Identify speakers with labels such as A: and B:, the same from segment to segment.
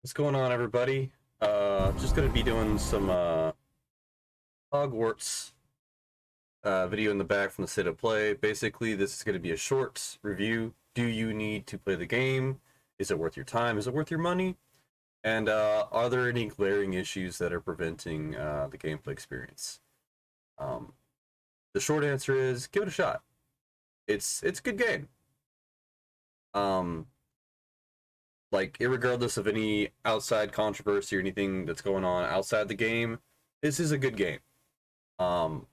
A: What's going on, everybody? Just gonna be doing some Hogwarts video in the back from the state of play. Basically, this is gonna be a short review. Do you need to play the game? Is it worth your time? Is it worth your money? And are there any glaring issues that are preventing the gameplay experience? Um, the short answer is give it a shot. It's a good game. Um, like, irregardless of any outside controversy or anything that's going on outside the game, this is a good game. Um,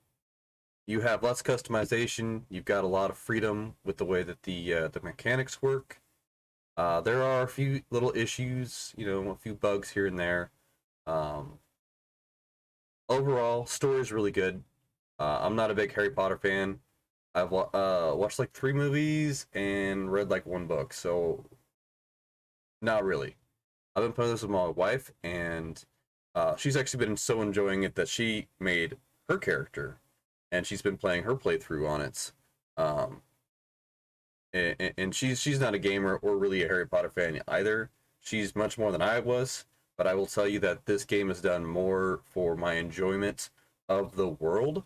A: you have less customization. You've got a lot of freedom with the way that the mechanics work. There are a few little issues, a few bugs here and there. Um, Overall, story is really good. I'm not a big Harry Potter fan. I've watched like 3 movies and read like 1 book, so not really. I've been playing this with my wife, and she's actually been so enjoying it that she made her character, and she's been playing her playthrough on it. Um, and she's not a gamer or really a Harry Potter fan either. She's much more than I was, but I will tell you that this game has done more for my enjoyment of the world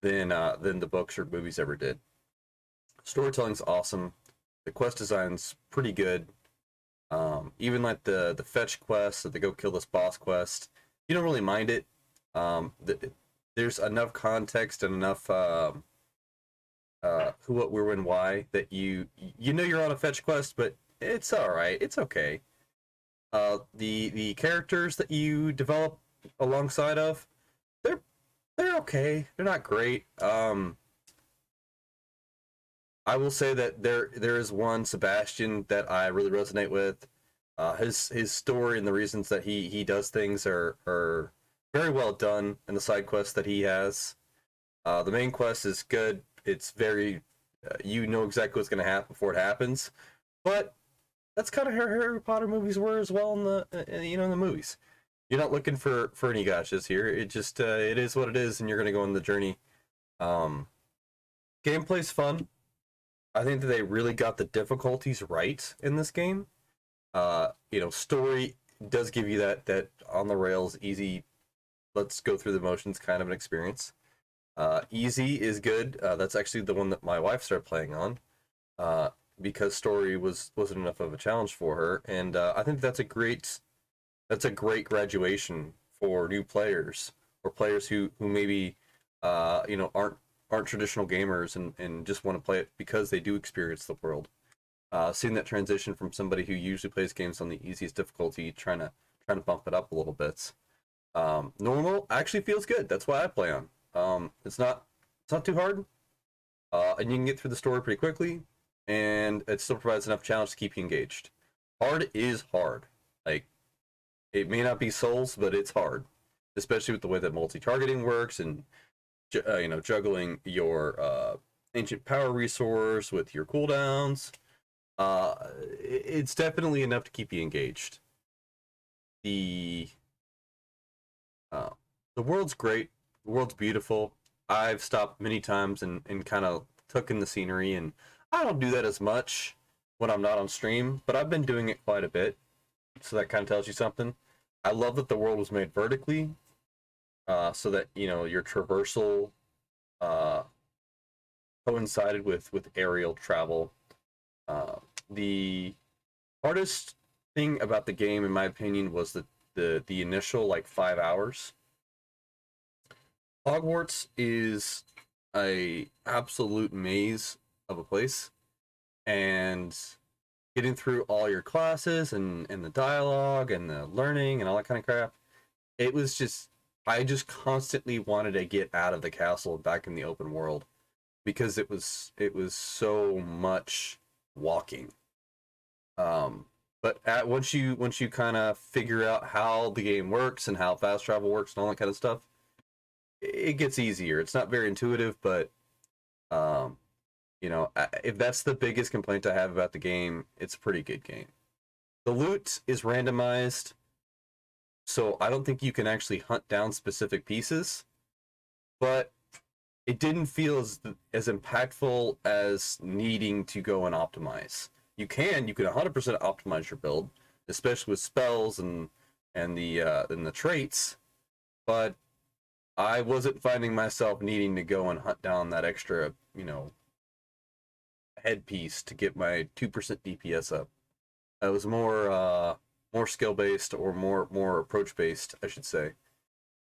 A: than the books or movies ever did. Storytelling's awesome. The quest design's pretty good. Even like the fetch quest, or the go kill this boss quest, you don't really mind it. There's enough context and enough who, what, where, when, why that you know you're on a fetch quest, but it's all right. It's okay. The characters that you develop alongside of, they're they're okay. They're not great. I will say that there is one Sebastian that I really resonate with. His story and the reasons that he does things are very well done in the side quests that he has. The main quest is good. It's very you know exactly what's going to happen before it happens, but that's kind of how Harry Potter movies were as well in the in the movies. You're not looking for any gotchas here. It just it is what it is, and you're going to go on the journey. Um, Gameplay's fun. I think that they really got the difficulties right in this game. Story does give you that on the rails, easy, let's go through the motions kind of an experience. Easy is good. That's actually the one that my wife started playing on, because story wasn't enough of a challenge for her, and I think that's a great graduation for new players, or players who maybe aren't traditional gamers, and just want to play it because they do experience the world. Seeing that transition from somebody who usually plays games on the easiest difficulty, trying to bump it up a little bit. Normal actually feels good. That's why I play on. It's not too hard, and you can get through the story pretty quickly, and it still provides enough challenge to keep you engaged. Hard is hard. Like, it may not be Souls, but it's hard, especially with the way that multi-targeting works, and juggling your ancient power resource with your cooldowns. It's definitely enough to keep you engaged. The uh, the world's great. The world's beautiful. I've stopped many times and kind of took in the scenery, and I don't do that as much when I'm not on stream, but I've been doing it quite a bit, so that kind of tells you something. I love that the world was made vertically, so that your traversal uh, coincided with aerial travel. The hardest thing about the game, in my opinion, was the initial like 5 hours. Hogwarts is a absolute maze of a place, and getting through all your classes and the dialogue and the learning and all that kind of crap, it was just, I just constantly wanted to get out of the castle and back in the open world, because it was so much walking. But once you kind of figure out how the game works and how fast travel works and all that kind of stuff, it gets easier. It's not very intuitive, but um, if that's the biggest complaint I have about the game, it's a pretty good game. The loot is randomized, so I don't think you can actually hunt down specific pieces, but it didn't feel as impactful as needing to go and optimize. You can 100% optimize your build, especially with spells and the traits. But I wasn't finding myself needing to go and hunt down that extra, headpiece to get my 2% DPS up. It was more skill based, or more approach based, I should say,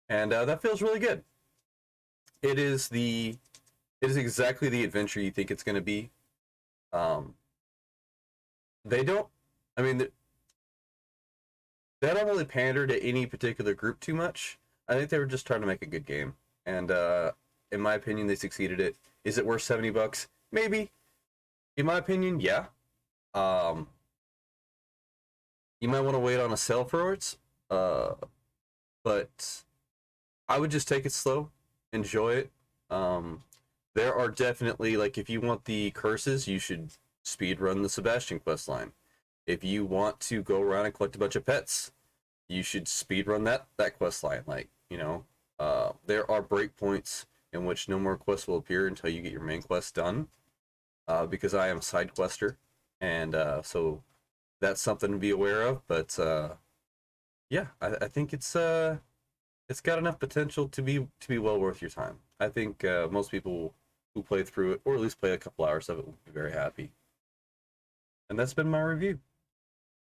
A: and that feels really good. It is exactly the adventure you think it's going to be. Um, they don't, I mean, they don't really pander to any particular group too much. I think they were just trying to make a good game, and in my opinion, they succeeded. It is it worth $70? Maybe. In my opinion, yeah. Um, you might want to wait on a sale for it, but I would just take it slow, enjoy it. There are definitely, like, if you want the curses, you should speed run the Sebastian quest line. If you want to go around and collect a bunch of pets, you should speed run that quest line. Like, there are breakpoints in which no more quests will appear until you get your main quest done. Because I am a side quester, and so that's something to be aware of. But yeah, I think it's got enough potential to be well worth your time. I think most people who play through it, or at least play a couple hours of it, will be very happy. And that's been my review.